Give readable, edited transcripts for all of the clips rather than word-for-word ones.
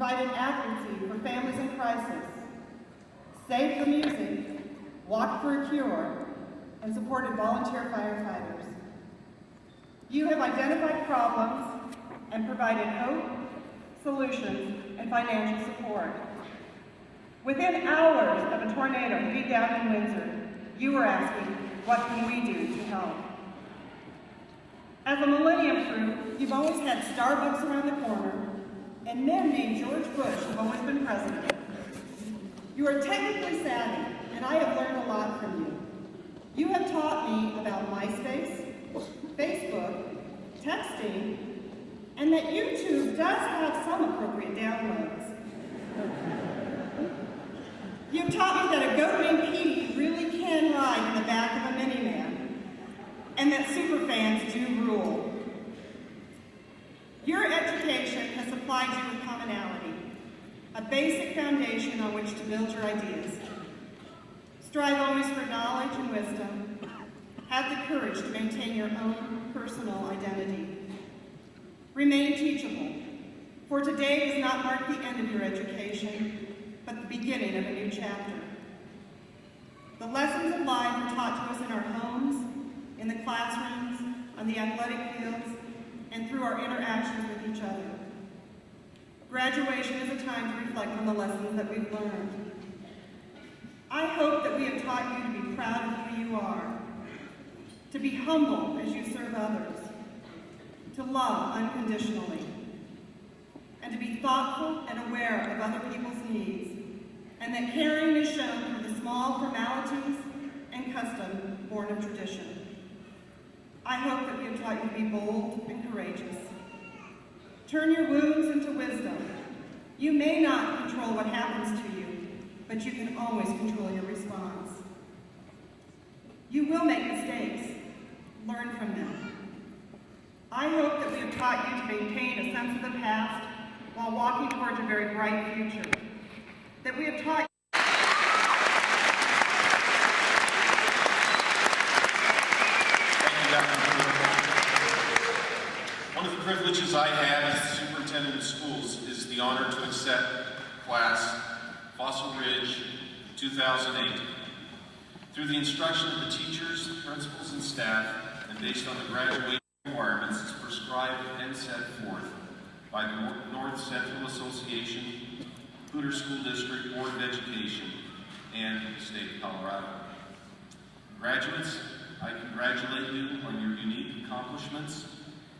provided advocacy for families in crisis, saved the music, walked for a cure, and supported volunteer firefighters. You have identified problems and provided hope, solutions, and financial support. Within hours of a tornado hitting down in Windsor, you were asking, what can we do to help? As a Millennium Crew, you've always had Starbucks around the corner, and men named George Bush have always been president. You are technically savvy, and I have learned a lot from you. You have taught me about MySpace, Facebook, texting, and that YouTube does have some appropriate downloads. You've taught me that a goat named Petey really can ride in the back of a minivan, and that superfans do rule. Your education has supplied you with commonality, a basic foundation on which to build your ideas. Strive always for knowledge and wisdom. Have the courage to maintain your own personal identity. Remain teachable, for today does not mark the end of your education, but the beginning of a new chapter. The lessons of life are taught to us in our homes, in the classrooms, on the athletic fields, and through our interactions with each other. Graduation is a time to reflect on the lessons that we've learned. I hope that we have taught you to be proud of who you are, to be humble as you serve others, to love unconditionally, and to be thoughtful and aware of other people's needs, and that caring is shown through the small formalities and custom born of tradition. I hope that we have taught you to be bold and courageous. Turn your wounds into wisdom. You may not control what happens to you, but you can always control your response. You will make mistakes. Learn from them. I hope that we have taught you to maintain a sense of the past while walking towards a very bright future. That we have taught One of the privileges I have as superintendent of schools is the honor to accept class Fossil Ridge 2008. Through the instruction of the teachers, principals, and staff, and based on the graduation requirements as prescribed and set forth by the North Central Association, Poudre School District Board of Education, and the state of Colorado. Graduates, I congratulate you on your unique accomplishments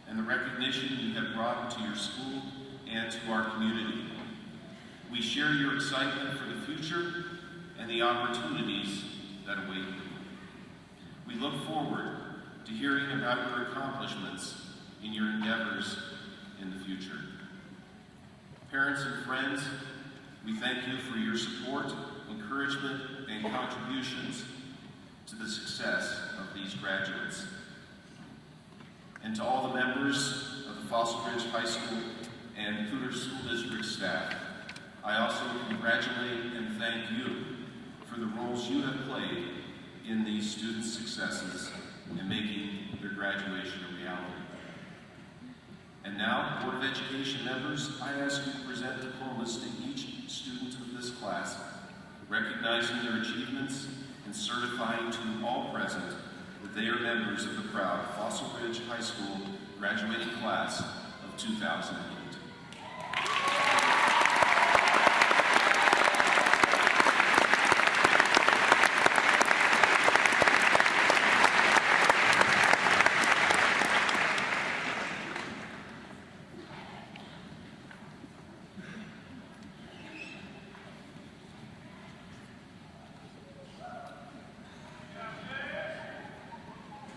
and the recognition you have brought to your school and to our community. We share your excitement for the future and the opportunities that await you. We look forward to hearing about your accomplishments in your endeavors in the future. Parents and friends, we thank you for your support, encouragement, and contributions to the success of these graduates. And to all the members of the Fossil Ridge High School and Poudre School District staff, I also congratulate and thank you for the roles you have played in these students' successes in making their graduation a reality. And now, Board of Education members, I ask you to present diplomas to each student of this class, recognizing their achievements and certifying to all present that they are members of the proud Fossil Ridge High School graduating class of 2008.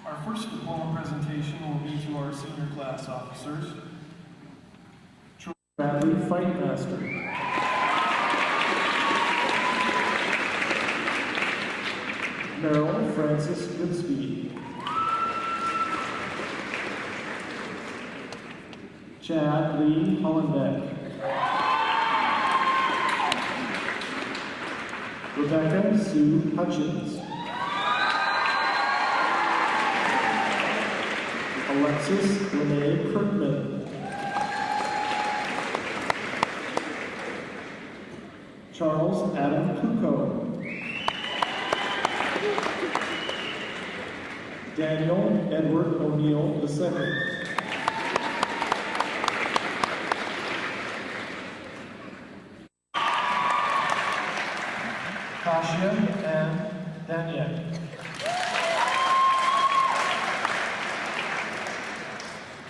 Our first diploma presentation will be to our senior class officers. Troy Bradley, Fight Master. Merrill Francis Goodspeed. Chad Lee Hollenbeck. Rebecca Sue Hutchins. Alexis Renee Kirkman. Charles Adam Kuko. Daniel Edward O'Neill II. Kasia Ann Daniel.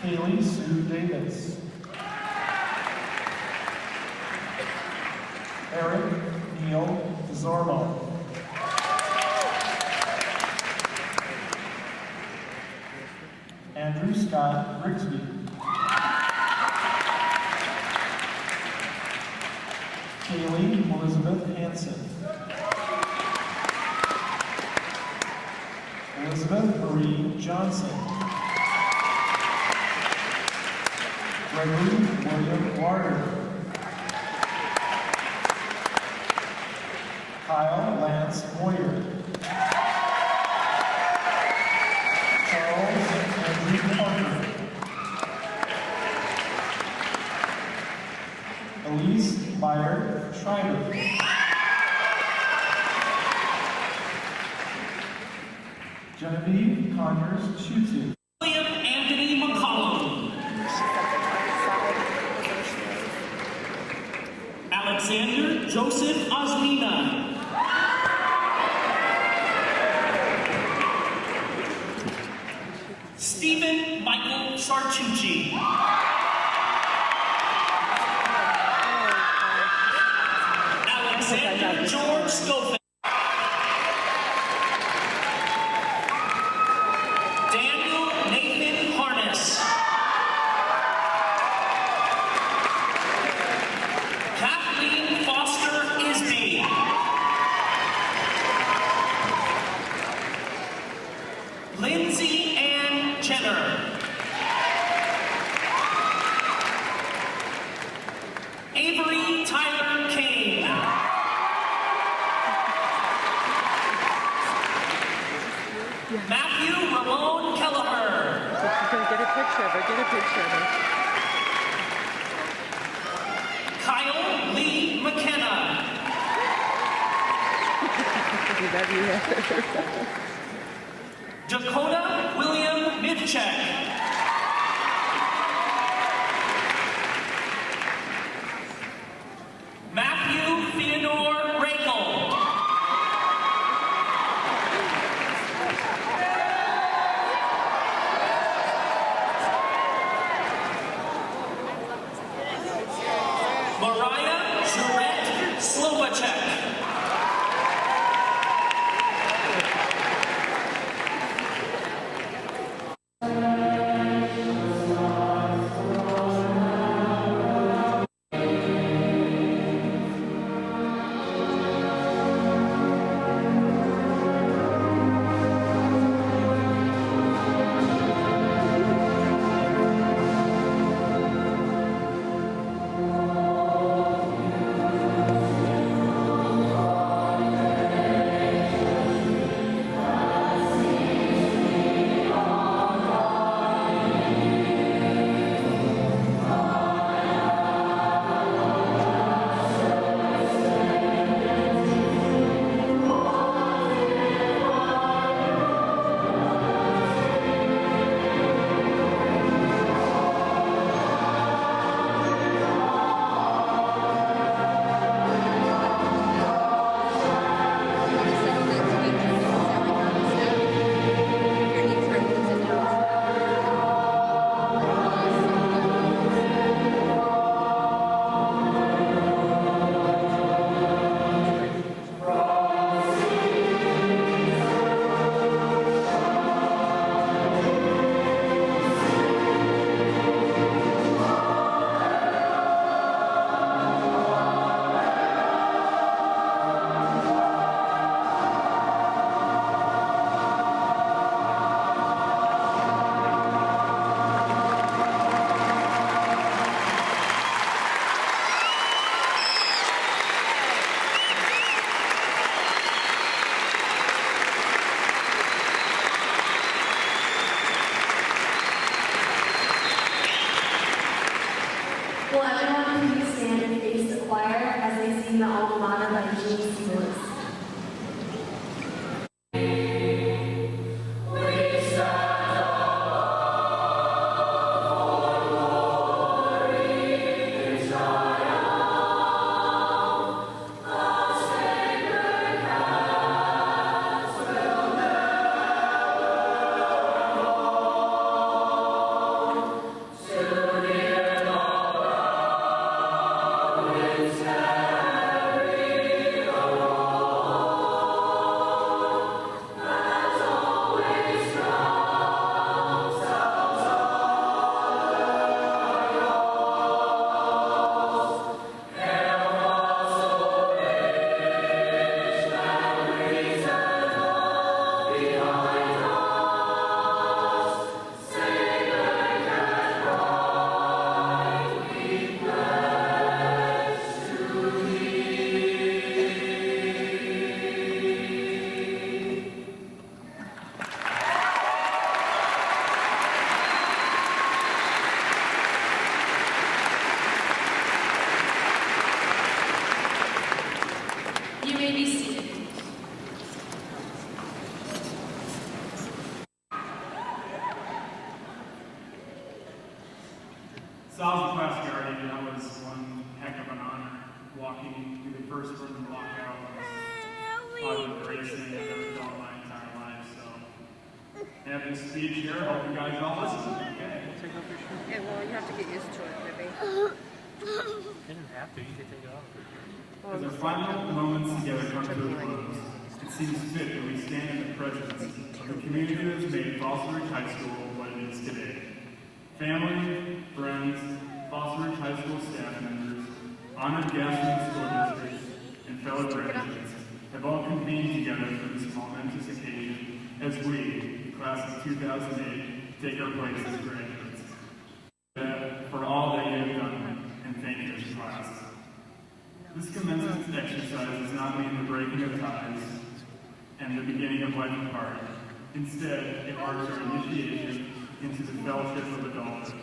Kaylee Sue Davis. Eric Neil Zormo. Andrew Scott Grigsby. Kaylee Elizabeth Hanson. Elizabeth Marie Johnson. Gregory William Warder. Kyle Lance Moyer. Charles Andrew Parker. Elise Meyer Schreiber. Genevieve Conyers Schutzu. William Anthony McCollum. Alexander Joseph Osmina. Stephen Michael Sartucci. Alexander George Schofield. Daniel Nathan Harness. Kathleen Foster Isby. Lindsay Ann Jenner. Avery Tyler Kane. Matthew Ramon Kelleher. Get a picture of her. Get a picture of her. Kyle Lee McKenna. We love you. Dakota William Mivchek. Matthew Theodore Rakel. Mariah Jurette Slovacek. You may be seated. So I was a class guardian. That was one heck of an honor. Walking through the first room lockout was probably the greatest thing I've ever done in my entire life. So having a speech here, I hope you guys all listen. Okay. Yeah, well, you have to get used to it, maybe. You didn't have to, you could take it off. As our final moments together come to a close, it seems fit that we stand in the presence of the community that has made Fossil Ridge High School what it is today. Family, friends, Fossil Ridge High School staff members, honored guests from the school district, and fellow graduates have all convened together for this momentous occasion as we, the class of 2008, take our place as graduates. For all that you have done, and thank you, class. This commencement exercise does not mean the breaking of ties and the beginning of life apart. Instead, it marks our initiation into the fellowship of adulthood.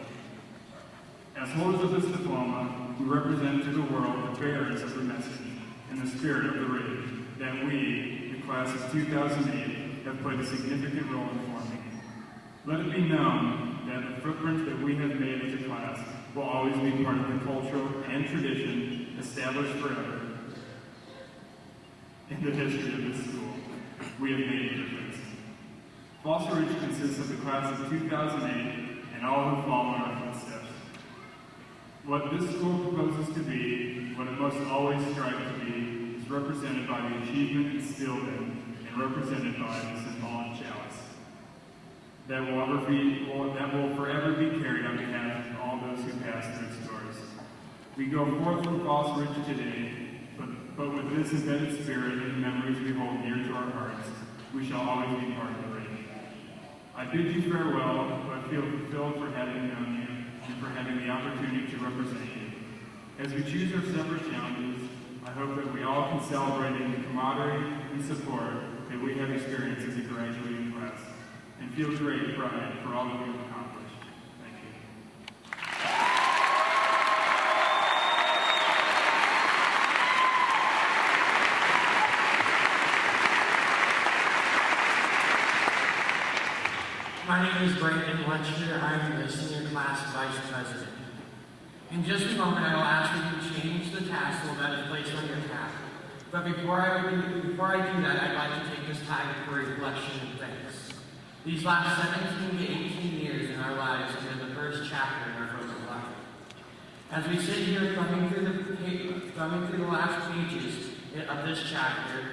As holders of this diploma, we represent to the world the bearers of the message and the spirit of the ridge that we, the class of 2008, have played a significant role in forming. Let it be known that the footprint that we have made as a class will always be part of the culture and tradition established forever in the history of this school. We have made a difference. Fossil Ridge consists of the class of 2008 and all who follow in our footsteps. What this school proposes to be, what it must always strive to be, is represented by the achievement instilled in and represented by the symbolic chalice. That will forever be carried on behalf of all those who pass through its doors. We go forth from Fossil Ridge today, but with this embedded spirit and the memories we hold dear to our hearts, we shall always be part of the ridge. I bid you farewell, but feel fulfilled for having known you and for having the opportunity to represent you. As we choose our separate challenges, I hope that we all can celebrate in the camaraderie and support that we have experienced as a graduating class, and feel great pride for all that we have accomplished. Thank you. My name is Brandon Letcher. I'm the senior class vice president. In just a moment, I will ask that you change the tassel that is placed on your cap. But before I do that, I'd like to take this time for reflection and thanks. These last 17 to 18 years in our lives have been the first chapter in our broken life. As we sit here thumbing through the last pages of this chapter,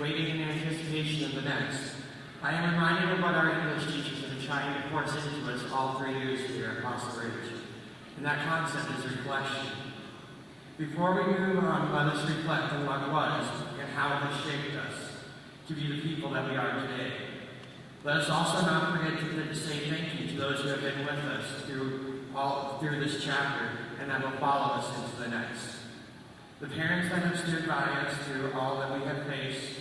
waiting in anticipation of the next, I am reminded of what our English teachers have been trying to force into us all 3 years here at Fossil Ridge. And that concept is reflection. Before we move on, let us reflect on what was and how it has shaped us to be the people that we are today. Let us also not forget to say thank you to those who have been with us through this chapter and that will follow us into the next. The parents that have stood by us through all that we have faced,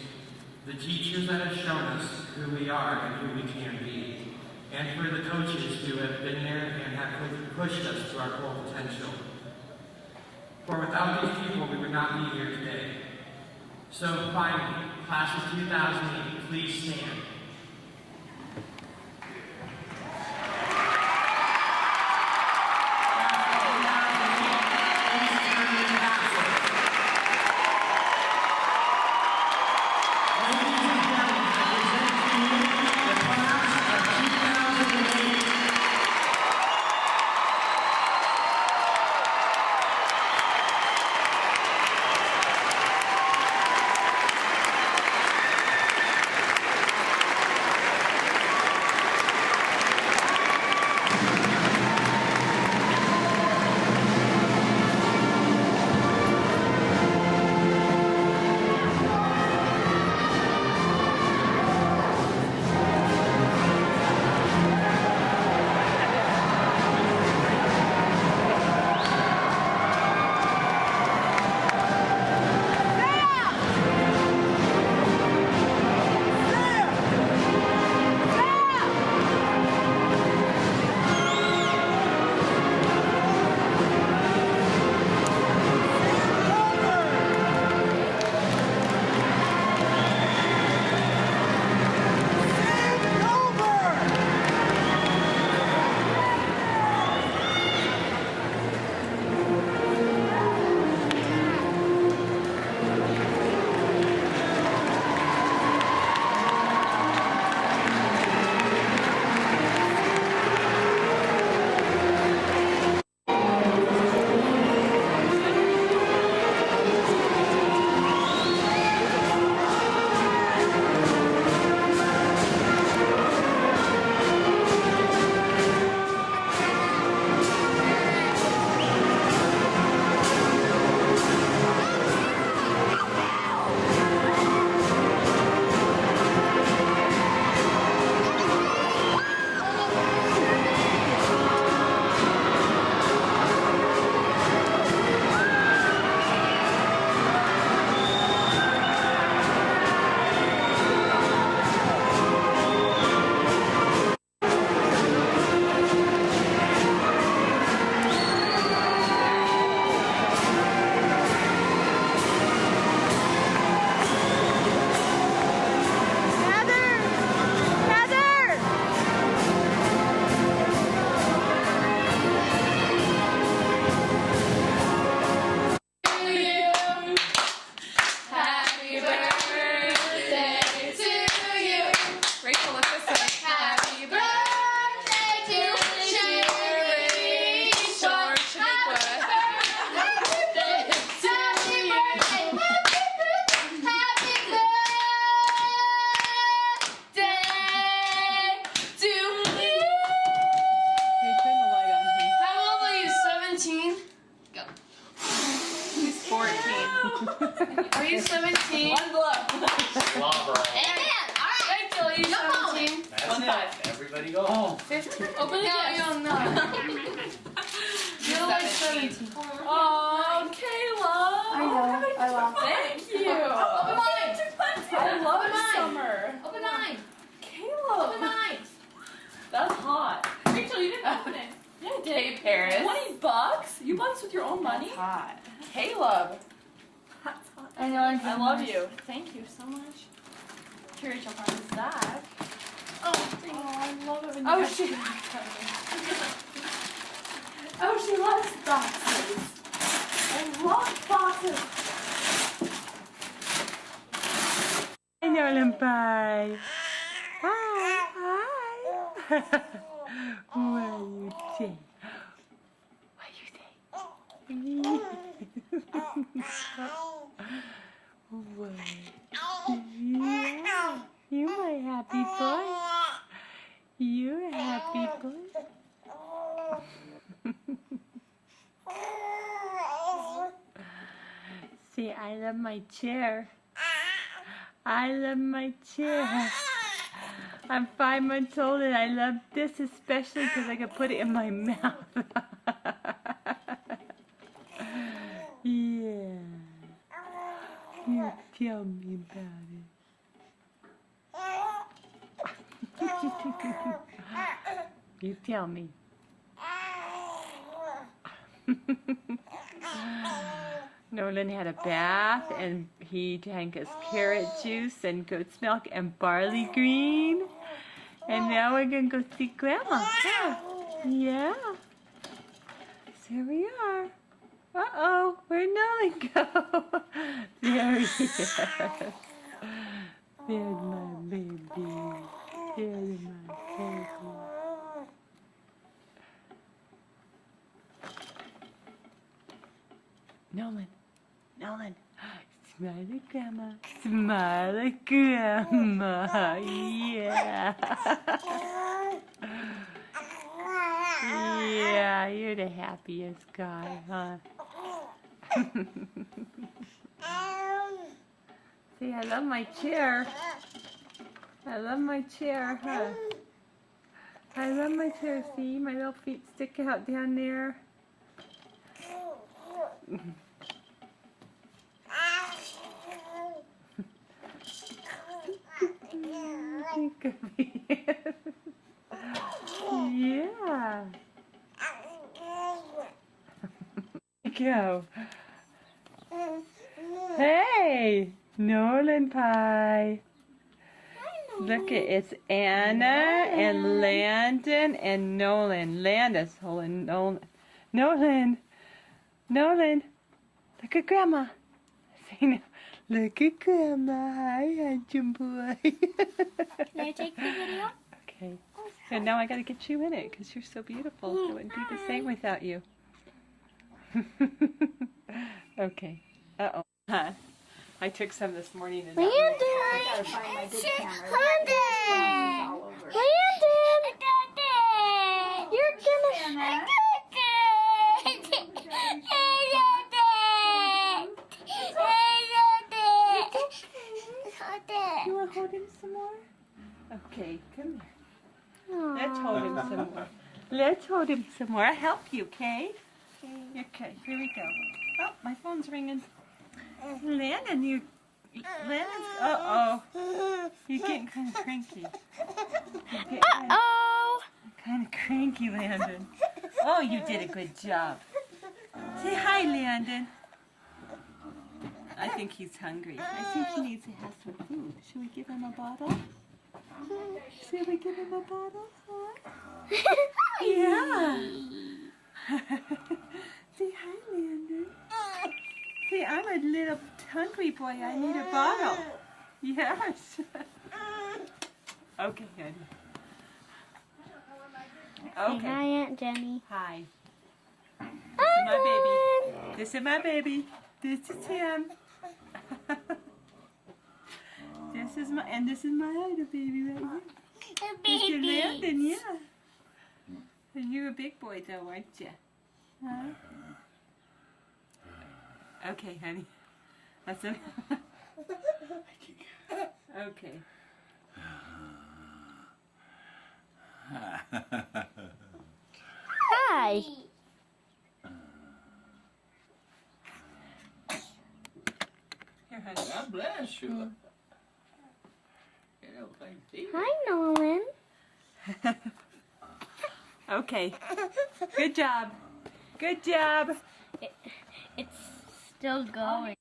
the teachers that have shown us who we are and who we can be, and for the coaches who have been there and have pushed us to our full potential. For without these people, we would not be here today. So finally, class of 2008, please stand. 14. Are you 17? One blow. Slobber. Amen. All right. Rachel, are you 17? That's 1 it. 5. Everybody go home. 15. Open the No, gifts. You're like 17. Oh, Kayla. I know. I love it. Thank you. Open mine. I love Open mine. summer. Open mine. Caleb. Open mine. That's hot. Rachel, you didn't open it. Yeah, I did. Hey, Paris. $20? You bought this with your own money? That's hot. Caleb. That's hot. I know. I love you. Thank you so much. Here, Rachel, find Zach. Oh, thank you. I love it when you guys do that. Oh, she loves boxes. I love boxes. Hi, Nolan Pie. Hi. Hi. What you say? What you say? What? Yeah. You my happy boy. You're a happy boy. See, I love my chair. I love my chair. I'm 5 months old and I love this especially because I can put it in my mouth. Yeah. You tell me about it. You tell me. Nolan had a bath and he drank his carrot juice and goat's milk and barley green. And now we're going to go see Grandma. Yeah. So here we are. Uh-oh, where'd Nolan go? There he is. There's my baby. There's my baby. Nolan. Nolan. Smile at Grandma. Smile at Grandma. Yeah. Yeah, you're the happiest guy, huh? See, I love my chair. I love my chair, huh? I love my chair. See, my little feet stick out down there. Yeah. Go. Hey, Nolan Pie. Look at it's Anna and Landon and Nolan. Landon's holding Nolan. Nolan. Nolan. Look at Grandma. Say no. Look at Grandma. Hi, handsome boy. Can I take the video? Okay. And now I got to get you in it because you're so beautiful. It wouldn't be the same without you. Okay. Uh-oh. Huh. I took some this morning. And Landon! I gotta find my good camera. Landon! All over. Landon! You're gonna... You want to hold him some more? Okay, come here. Let's hold him some more. Let's hold him some more. I'll help you, okay? Okay, here we go. Oh, my phone's ringing. Landon, Landon's, uh-oh. You're getting kind of cranky. Uh-oh! Kind of cranky, Landon. Oh, you did a good job. Say hi, Landon. I think he's hungry. I think he needs to have some food. Should we give him a bottle? Should we give him a bottle? Huh? Yeah. Say hi, Landon. Say, I'm a little hungry boy. I need a bottle. Yes. Okay, honey. Okay. Hi, Aunt Jenny. Hi. This is my baby. This is my baby. This is him. This is my other baby right here. Mr. Landon, yeah. And you're a big boy though, aren't you? Huh? Okay, honey. That's it. Okay. Hi. Here, honey. God bless you. Hi, Nolan. Okay. Good job. Good job. It's still going.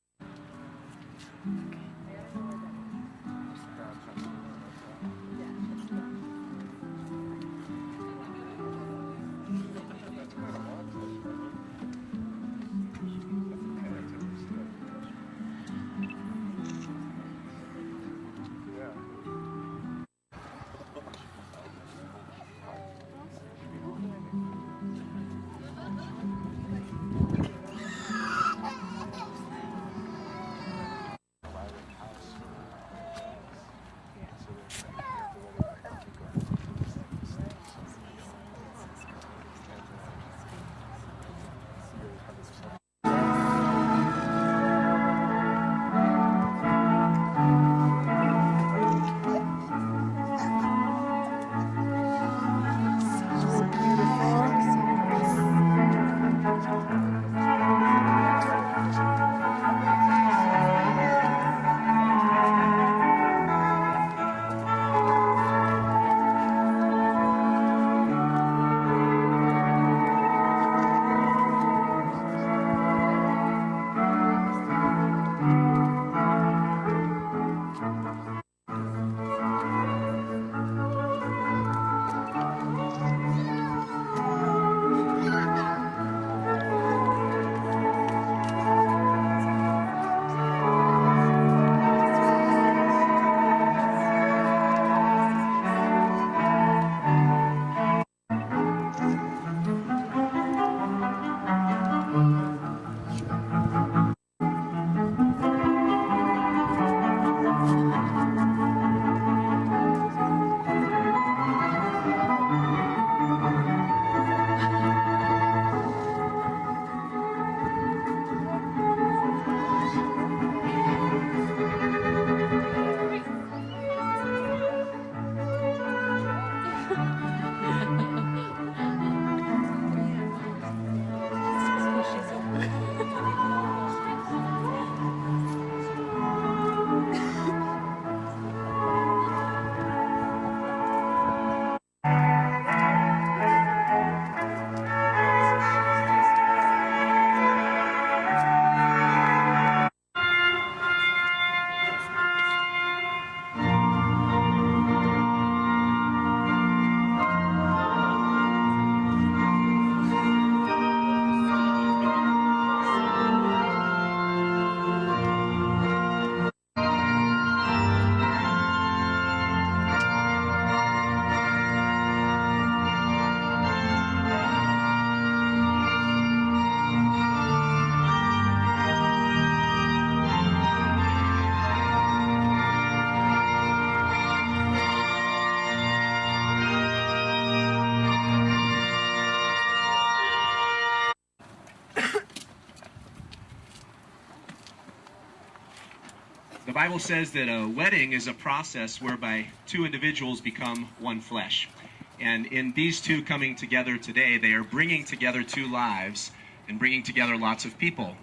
The Bible says that a wedding is a process whereby two individuals become one flesh. And in these two coming together today, they are bringing together two lives and bringing together lots of people.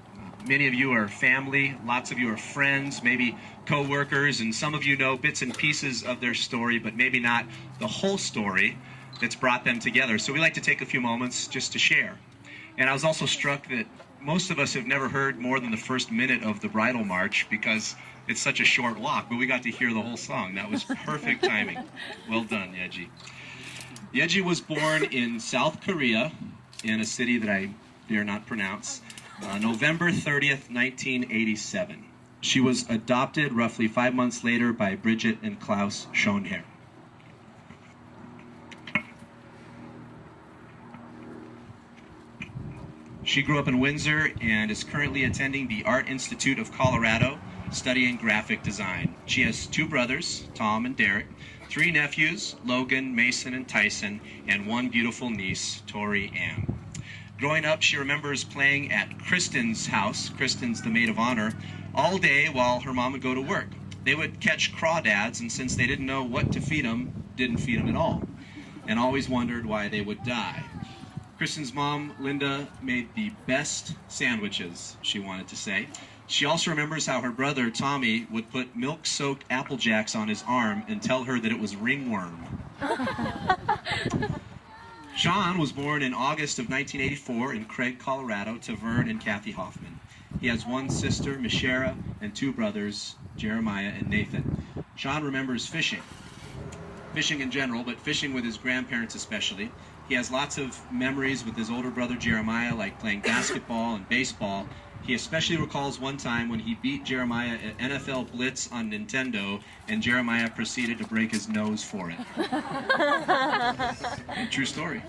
Many of you are family, lots of you are friends, maybe co-workers, and some of you know bits and pieces of their story, but maybe not the whole story that's brought them together. So we like to take a few moments just to share. And I was also struck that most of us have never heard more than the first minute of the bridal march because it's such a short walk, but we got to hear the whole song. That was perfect timing. Well done, Yeji. Yeji was born in South Korea in a city that I dare not pronounce, November 30th, 1987. She was adopted roughly 5 months later by Bridget and Klaus Schoenherr. She grew up in Windsor and is currently attending the Art Institute of Colorado, studying graphic design. She has two brothers, Tom and Derek, three nephews, Logan, Mason, and Tyson, and one beautiful niece, Tori Ann. Growing up, she remembers playing at Kristen's house, Kristen's the maid of honor, all day while her mom would go to work. They would catch crawdads, and since they didn't know what to feed them, didn't feed them at all, and always wondered why they would die. Kristen's mom, Linda, made the best sandwiches, she wanted to say. She also remembers how her brother, Tommy, would put milk-soaked Apple Jacks on his arm and tell her that it was ringworm. Sean was born in August of 1984 in Craig, Colorado, to Vern and Kathy Hoffman. He has one sister, Mishara, and two brothers, Jeremiah and Nathan. Sean remembers fishing in general, but fishing with his grandparents especially. He has lots of memories with his older brother, Jeremiah, like playing basketball and baseball. He especially recalls one time when he beat Jeremiah at NFL Blitz on Nintendo, and Jeremiah proceeded to break his nose for it. True story.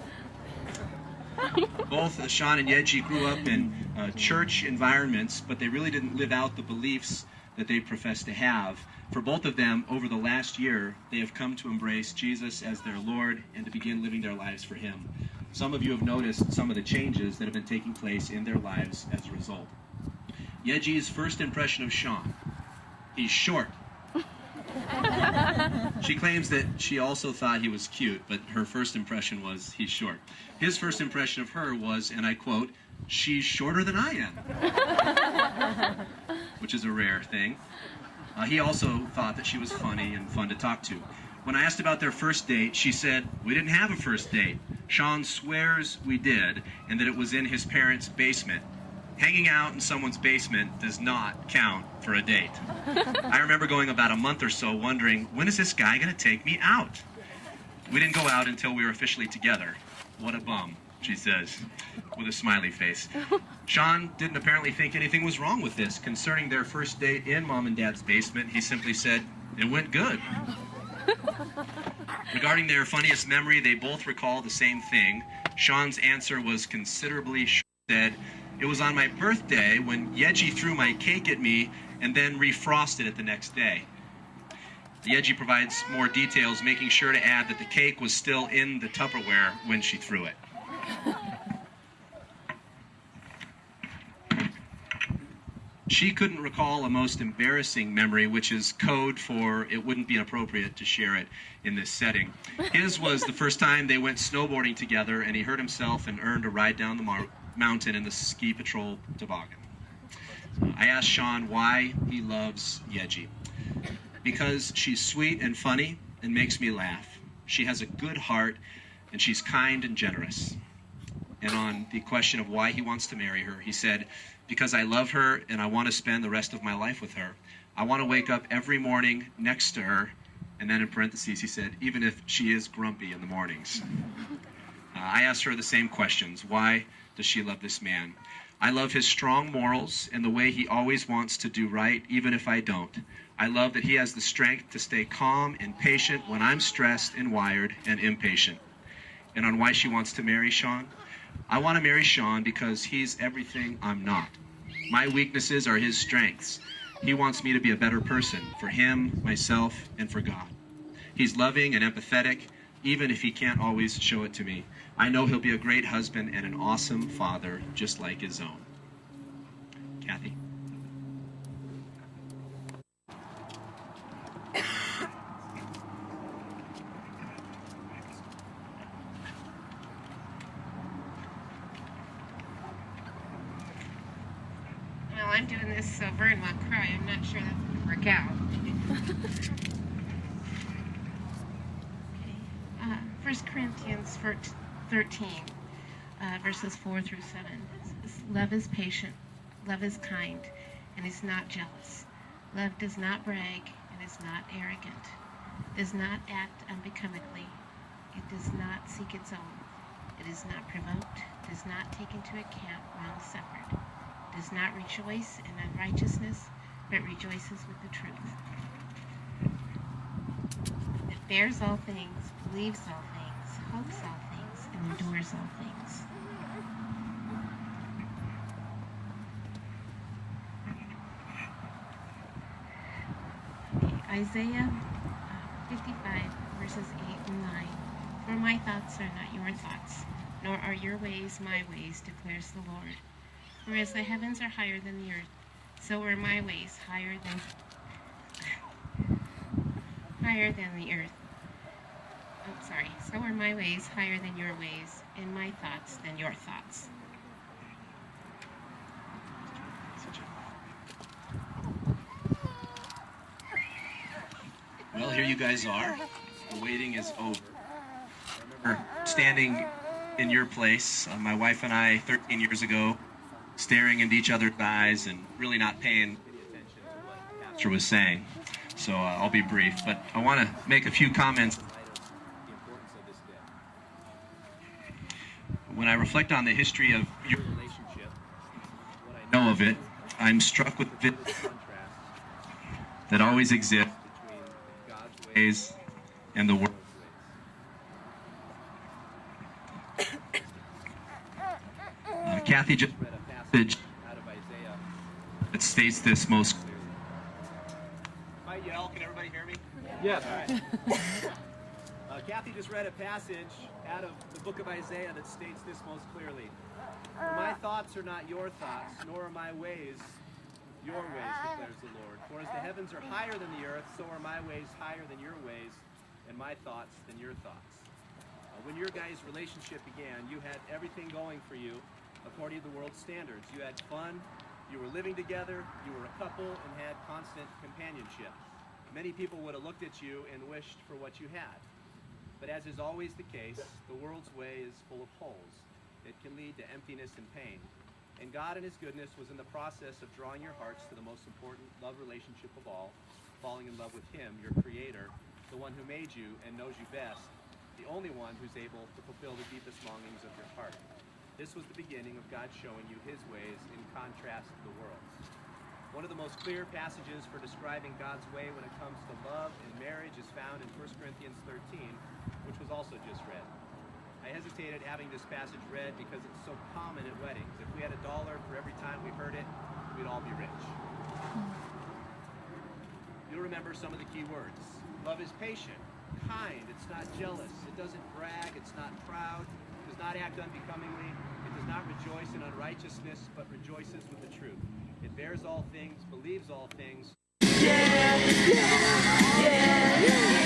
Both Sean and Yeji grew up in church environments, but they really didn't live out the beliefs that they profess to have. For both of them, over the last year, they have come to embrace Jesus as their Lord and to begin living their lives for Him. Some of you have noticed some of the changes that have been taking place in their lives as a result. Yeji's first impression of Sean: he's short. She claims that she also thought he was cute, but her first impression was he's short. His first impression of her was, and I quote, "She's shorter than I am," which is a rare thing. He also thought that she was funny and fun to talk to. When I asked about their first date, she said, "We didn't have a first date. Sean swears we did, and that it was in his parents' basement." Hanging out in someone's basement does not count for a date. I remember going about a month or so wondering, when is this guy going to take me out? We didn't go out until we were officially together. What a bum, she says, with a smiley face. Sean didn't apparently think anything was wrong with this. Concerning their first date in Mom and Dad's basement, he simply said, "It went good." Regarding their funniest memory, they both recall the same thing. Sean's answer was considerably short. He said, "It was on my birthday when Yeji threw my cake at me and then refrosted it the next day." Yeji provides more details, making sure to add that the cake was still in the Tupperware when she threw it. She couldn't recall a most embarrassing memory, which is code for it wouldn't be appropriate to share it in this setting. His was the first time they went snowboarding together, and he hurt himself and earned a ride down the mountain in the ski patrol toboggan. I asked Sean why he loves Yeji. Because she's sweet and funny and makes me laugh. She has a good heart, and she's kind and generous. And on the question of why he wants to marry her, he said, "Because I love her and I want to spend the rest of my life with her. I want to wake up every morning next to her," and then in parentheses he said, "even if she is grumpy in the mornings." I asked her the same questions. Why does she love this man? "I love his strong morals and the way he always wants to do right, even if I don't. I love that he has the strength to stay calm and patient when I'm stressed and wired and impatient." And on why she wants to marry Sean, "I want to marry Sean because he's everything I'm not. My weaknesses are his strengths. He wants me to be a better person for him, myself, and for God. He's loving and empathetic, even if he can't always show it to me. I know he'll be a great husband and an awesome father, just like his own." Kathy? Well, I'm doing this so Vern won't cry. I'm not sure that's going to work out. 1 Corinthians 13, verses 4 through 7. Says, "Love is patient, love is kind, and is not jealous. Love does not brag and is not arrogant, does not act unbecomingly, it does not seek its own, it is not provoked, does not take into account wrong suffered, does not rejoice in unrighteousness, but rejoices with the truth. It bears all things, believes all things, hopes all things, and endures all things." Okay, Isaiah 55, verses 8 and 9. "For my thoughts are not your thoughts, nor are your ways my ways, declares the Lord. For as the heavens are higher than the earth, so are my ways higher than the earth. Oh, sorry. So are my ways higher than your ways, and my thoughts than your thoughts. Well, here you guys are. The waiting is over. I remember standing in your place, my wife and I, 13 years ago, staring into each other's eyes and really not paying any attention to what the pastor was saying. So I'll be brief, but I want to make a few comments. When I reflect on the history of your relationship, what I know of it, I'm struck with the contrast that always exists between God's ways and the world's ways. Kathy just read a passage out of Isaiah that states this most clearly. If I yell, can everybody hear me? Yes. All right. Kathy just read a passage out of the book of Isaiah that states this most clearly. For my thoughts are not your thoughts, nor are my ways your ways, declares the Lord. For as the heavens are higher than the earth, so are my ways higher than your ways, and my thoughts than your thoughts. When your guys' relationship began, you had everything going for you according to the world's standards. You had fun, you were living together, you were a couple, and had constant companionship. Many people would have looked at you and wished for what you had. But as is always the case, the world's way is full of holes. It can lead to emptiness and pain. And God in His goodness was in the process of drawing your hearts to the most important love relationship of all, falling in love with Him, your Creator, the one who made you and knows you best, the only one who's able to fulfill the deepest longings of your heart. This was the beginning of God showing you His ways in contrast to the world. One of the most clear passages for describing God's way when it comes to love and marriage is found in 1 Corinthians 13, which was also just read. I hesitated having this passage read because it's so common at weddings. If we had $1 for every time we heard it, we'd all be rich. You'll remember some of the key words. Love is patient, kind, it's not jealous, it doesn't brag, it's not proud, it does not act unbecomingly, it does not rejoice in unrighteousness, but rejoices with the truth. It bears all things, believes all things. Yeah, yeah, yeah.